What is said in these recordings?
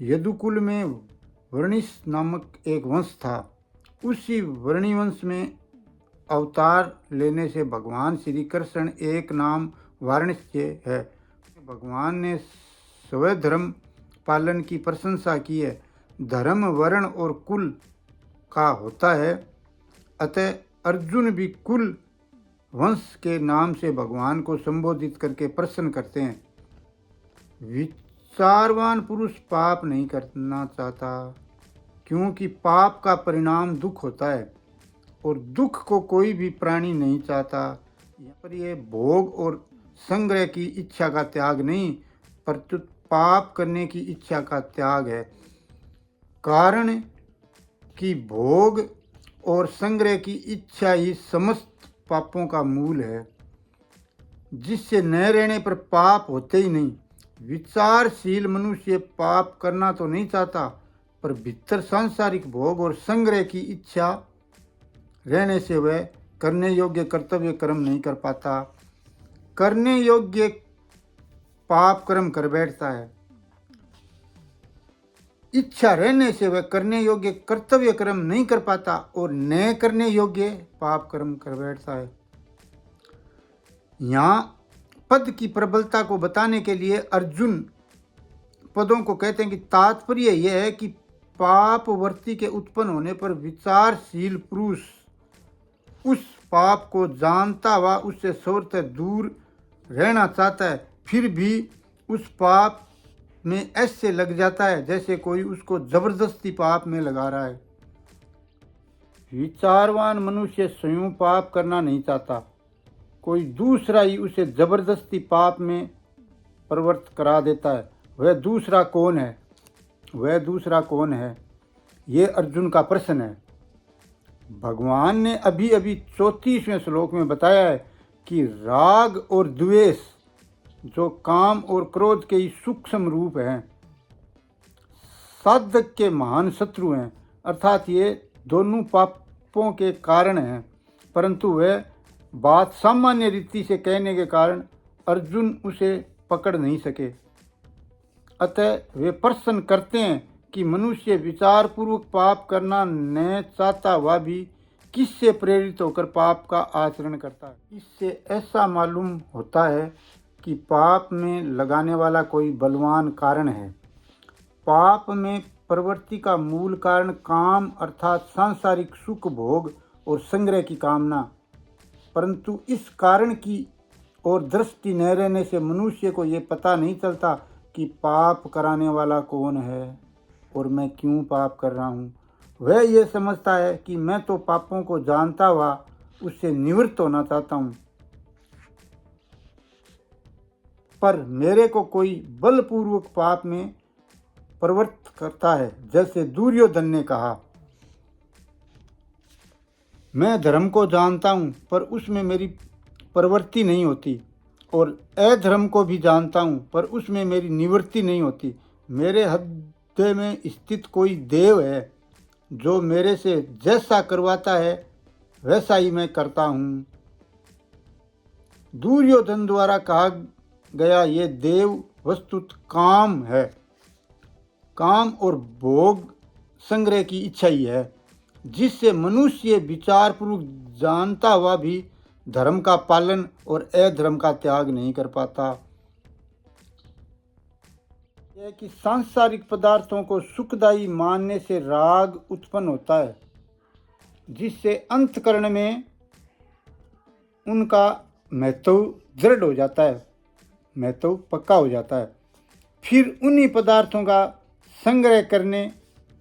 यदुकुल में वर्णिश नामक एक वंश था। उसी वर्णी वंश में अवतार लेने से भगवान श्री कृष्ण एक नाम वाराणसी है। भगवान ने स्वधर्म पालन की प्रशंसा की है। धर्म वर्ण और कुल का होता है, अतः अर्जुन भी कुल वंश के नाम से भगवान को संबोधित करके प्रसन्न करते हैं। विचारवान पुरुष पाप नहीं करना चाहता, क्योंकि पाप का परिणाम दुख होता है और दुख को कोई भी प्राणी नहीं चाहता। यहाँ पर यह भोग और संग्रह की इच्छा का त्याग नहीं, प्रत्युत पाप करने की इच्छा का त्याग है। कारण कि भोग और संग्रह की इच्छा ही समस्त पापों का मूल है, जिससे न रहने पर पाप होते ही नहीं। विचारशील मनुष्य पाप करना तो नहीं चाहता, पर भीतर सांसारिक भोग और संग्रह की इच्छा रहने से वह करने योग्य कर्तव्य कर्म नहीं कर पाता। करने योग्य पाप कर्म कर बैठता है। इच्छा रहने से वह करने योग्य कर्तव्य कर्म नहीं कर पाता और न करने योग्य पाप कर्म कर बैठता है। यहाँ पद की प्रबलता को बताने के लिए अर्जुन पदों को कहते हैं कि तात्पर्य यह है कि पापवर्ती के उत्पन्न होने पर विचारशील पुरुष उस पाप को जानता हुआ उससे सर्वथा दूर रहना चाहता है, फिर भी उस पाप में ऐसे लग जाता है जैसे कोई उसको जबरदस्ती पाप में लगा रहा है। विचारवान मनुष्य स्वयं पाप करना नहीं चाहता, कोई दूसरा ही उसे जबरदस्ती पाप में प्रवृत्त करा देता है। वह दूसरा कौन है? ये अर्जुन का प्रश्न है। भगवान ने अभी 34वें श्लोक में बताया है कि राग और द्वेष जो काम और क्रोध के ही सूक्ष्म रूप हैं, साधक के महान शत्रु हैं, अर्थात ये दोनों पापों के कारण हैं, परंतु वह बात सामान्य रीति से कहने के कारण अर्जुन उसे पकड़ नहीं सके। अतः वे प्रश्न करते हैं कि मनुष्य विचारपूर्वक पाप करना न चाहता हुआ भी किससे प्रेरित होकर पाप का आचरण करता है। इससे ऐसा मालूम होता है कि पाप में लगाने वाला कोई बलवान कारण है। पाप में प्रवृत्ति का मूल कारण काम अर्थात सांसारिक सुख भोग और संग्रह की कामना, परंतु इस कारण की और दृष्टि न रहने से मनुष्य को ये पता नहीं चलता कि पाप कराने वाला कौन है और मैं क्यों पाप कर रहा हूँ। वह ये समझता है कि मैं तो पापों को जानता हुआ उससे निवृत्त होना चाहता हूँ, पर मेरे को कोई बलपूर्वक पाप में प्रवृत्त करता है। जैसे दुर्योधन ने कहा, मैं धर्म को जानता हूँ पर उसमें मेरी प्रवृत्ति नहीं होती, और अधर्म को भी जानता हूँ पर उसमें मेरी निवृत्ति नहीं होती। मेरे हृदय में स्थित कोई देव है जो मेरे से जैसा करवाता है वैसा ही मैं करता हूँ। दुर्योधन द्वारा कहा गया ये देव वस्तुत काम है। काम और भोग संग्रह की इच्छा ही है, जिससे मनुष्य विचारपूर्वक जानता हुआ भी धर्म का पालन और अधर्म का त्याग नहीं कर पाता। यह कि सांसारिक पदार्थों को सुखदायी मानने से राग उत्पन्न होता है, जिससे अंतःकरण में उनका महत्व दृढ़ हो जाता है, महत्व पक्का हो जाता है। फिर उन्हीं पदार्थों का संग्रह करने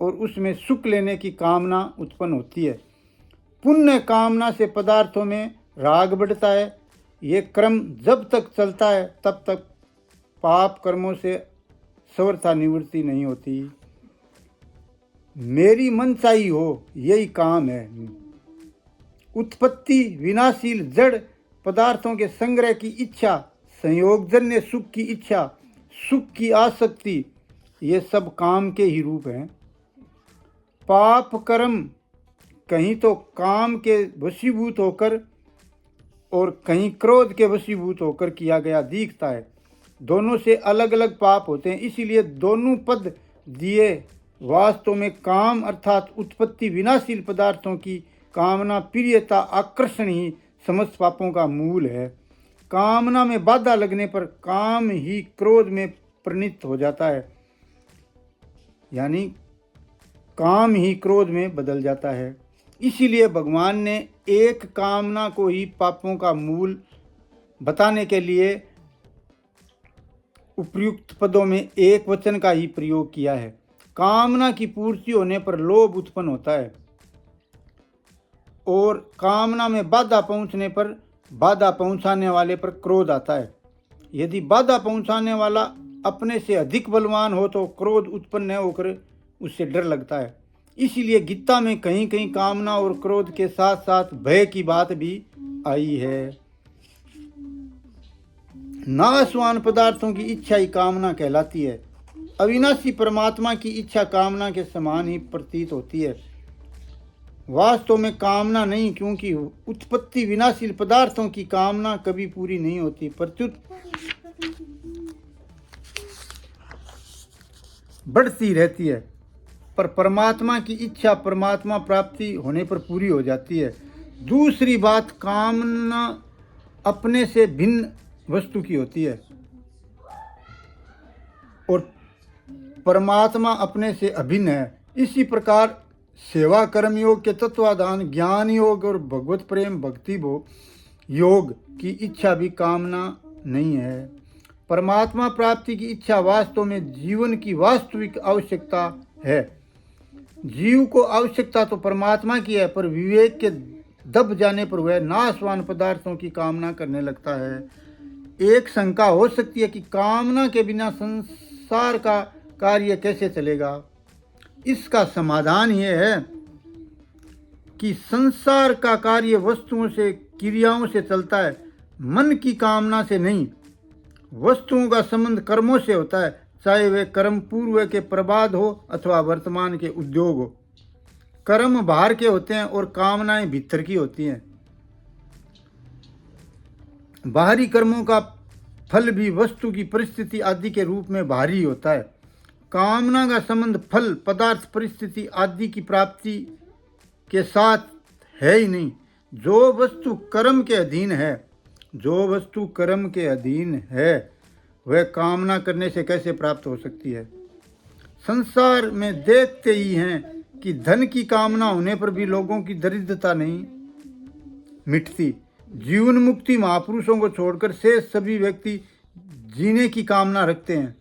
और उसमें सुख लेने की कामना उत्पन्न होती है। पुण्य कामना से पदार्थों में राग बढ़ता है। ये क्रम जब तक चलता है तब तक पाप कर्मों से सर्वथा निवृत्ति नहीं होती। मेरी मनचाही हो यही काम है। उत्पत्ति विनाशील जड़ पदार्थों के संग्रह की इच्छा, संयोगजन्य सुख की इच्छा, सुख की आसक्ति, ये सब काम के ही रूप हैं। पाप कर्म कहीं तो काम के वशीभूत होकर और कहीं क्रोध के वशीभूत होकर किया गया दिखता है। दोनों से अलग अलग पाप होते हैं, इसीलिए दोनों पद दिए वास्तव में काम अर्थात उत्पत्ति विनाशील पदार्थों की कामना, प्रियता, आकर्षण ही समस्त पापों का मूल है। कामना में बाधा लगने पर काम ही क्रोध में परिणत हो जाता है, यानी काम ही क्रोध में बदल जाता है। इसीलिए भगवान ने एक कामना को ही पापों का मूल बताने के लिए उपयुक्त पदों में एक वचन का ही प्रयोग किया है। कामना की पूर्ति होने पर लोभ उत्पन्न होता है और कामना में बाधा पहुंचने पर बाधा पहुंचाने वाले पर क्रोध आता है। यदि बाधा पहुंचाने वाला अपने से अधिक बलवान हो तो क्रोध उत्पन्न न होकर उससे डर लगता है। इसीलिए गीता में कहीं कहीं कामना और क्रोध के साथ साथ भय की बात भी आई है। नाशवान पदार्थों की इच्छा ही कामना कहलाती है। अविनाशी परमात्मा की इच्छा कामना के समान ही प्रतीत होती है। वास्तव में कामना नहीं, क्योंकि उत्पत्ति विनाशील पदार्थों की कामना कभी पूरी नहीं होती, प्रत्युत बढ़ती रहती है। पर परमात्मा की इच्छा परमात्मा प्राप्ति होने पर पूरी हो जाती है। दूसरी बात, कामना अपने से भिन्न वस्तु की होती है और परमात्मा अपने से अभिन्न है। इसी प्रकार सेवा कर्म योग के तत्वाधान ज्ञान योग और भगवत प्रेम भक्ति भोग योग की इच्छा भी कामना नहीं है। परमात्मा प्राप्ति की इच्छा वास्तव में जीवन की वास्तविक आवश्यकता है। जीव को आवश्यकता तो परमात्मा की है, पर विवेक के दब जाने पर वह नाशवान पदार्थों की कामना करने लगता है। एक शंका हो सकती है कि कामना के बिना संसार का कार्य कैसे चलेगा। इसका समाधान यह है कि संसार का कार्य वस्तुओं से, क्रियाओं से चलता है, मन की कामना से नहीं। वस्तुओं का संबंध कर्मों से होता है, चाहे वे कर्म पूर्व के प्रबाद हो अथवा वर्तमान के उद्योग हो। कर्म बाहर के होते हैं और कामनाएं भीतर की होती हैं। बाहरी कर्मों का फल भी वस्तु की परिस्थिति आदि के रूप में बाहरी होता है। कामना का संबंध फल, पदार्थ, परिस्थिति आदि की प्राप्ति के साथ है ही नहीं। जो वस्तु कर्म के अधीन है वह कामना करने से कैसे प्राप्त हो सकती है। संसार में देखते ही हैं कि धन की कामना होने पर भी लोगों की दरिद्रता नहीं मिटती। जीवन मुक्ति महापुरुषों को छोड़कर शेष सभी व्यक्ति जीने की कामना रखते हैं।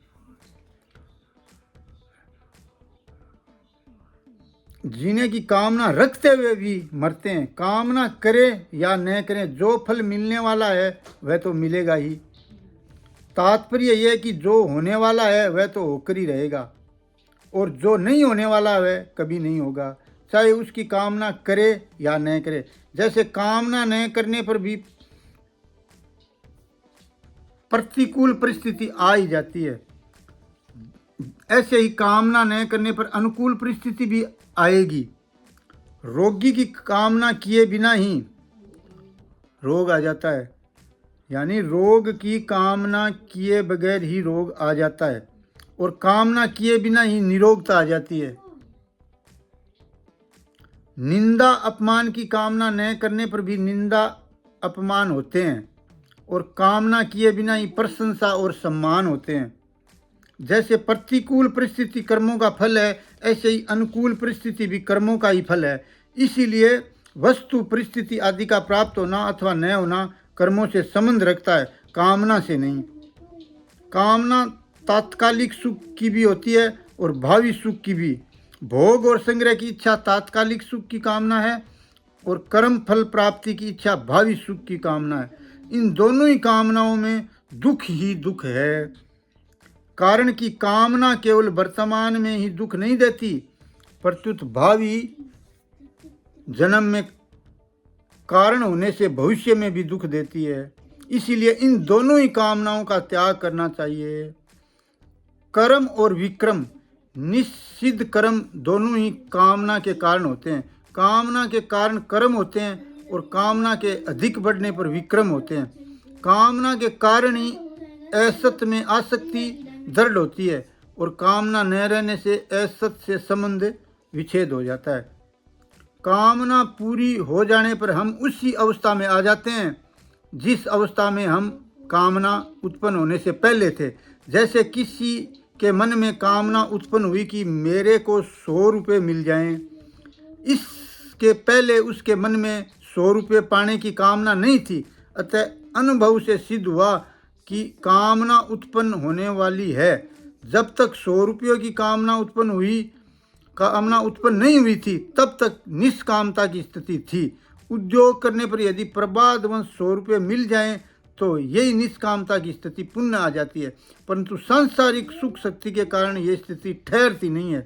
जीने की कामना रखते हुए भी मरते हैं। कामना करें या न करें, जो फल मिलने वाला है वह तो मिलेगा ही। तात्पर्य यह है कि जो होने वाला है वह तो होकर ही रहेगा और जो नहीं होने वाला वह कभी नहीं होगा, चाहे उसकी कामना करे या न करे। जैसे कामना न करने पर भी प्रतिकूल परिस्थिति आ ही जाती है, ऐसे ही कामना न करने पर अनुकूल परिस्थिति भी आएगी। रोगी की कामना किए बिना ही रोग आ जाता है, यानी रोग की कामना किए बगैर ही रोग आ जाता है और कामना किए बिना ही निरोगता आ जाती है। निंदा अपमान की कामना न करने पर भी निंदा अपमान होते हैं और कामना किए बिना ही प्रशंसा और सम्मान होते हैं। जैसे प्रतिकूल परिस्थिति कर्मों का फल है, ऐसे ही अनुकूल परिस्थिति भी कर्मों का ही फल है। इसीलिए वस्तु, परिस्थिति आदि का प्राप्त होना अथवा न होना कर्मों से संबंध रखता है, कामना से नहीं। कामना तात्कालिक सुख की भी होती है और भावी सुख की भी। भोग और संग्रह की इच्छा तात्कालिक सुख की कामना है और कर्म फल प्राप्ति की इच्छा भावी सुख की कामना है। इन दोनों ही कामनाओं में दुख ही दुख है। कारण कि कामना केवल वर्तमान में ही दुख नहीं देती, प्रत्युत भावी जन्म में कारण होने से भविष्य में भी दुख देती है। इसीलिए इन दोनों ही कामनाओं का त्याग करना चाहिए। कर्म और विक्रम, निषिद्ध कर्म दोनों ही कामना के कारण होते हैं। कामना के कारण कर्म होते हैं और कामना के अधिक बढ़ने पर विक्रम होते हैं। कामना के कारण ही असत में आसक्ति दृढ़ होती है और कामना न रहने से असत से संबंध विच्छेद हो जाता है। कामना पूरी हो जाने पर हम उसी अवस्था में आ जाते हैं जिस अवस्था में हम कामना उत्पन्न होने से पहले थे। जैसे किसी के मन में कामना उत्पन्न हुई कि मेरे को 100 रुपये मिल जाएं। इसके पहले उसके मन में 100 रुपये पाने की कामना नहीं थी, अतः अनुभव से सिद्ध हुआ कि कामना उत्पन्न होने वाली है। जब तक 100 रुपयों की कामना उत्पन्न नहीं हुई थी तब तक निष्कामता की स्थिति थी। उद्योग करने पर यदि प्रबादवंश 100 रुपये मिल जाएं तो यही निष्कामता की स्थिति पुनः आ जाती है, परंतु सांसारिक सुख शक्ति के कारण ये स्थिति ठहरती नहीं है।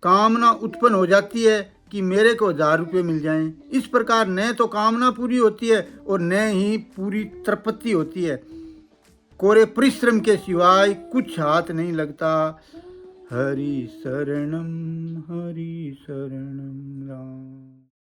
कामना उत्पन्न हो जाती है कि मेरे को 1000 रुपये मिल जाएं। इस प्रकार न तो कामना पूरी होती है और न ही पूरी तृप्ति होती है। कोरे परिश्रम के सिवाय कुछ हाथ नहीं लगता। हरि शरणम राम।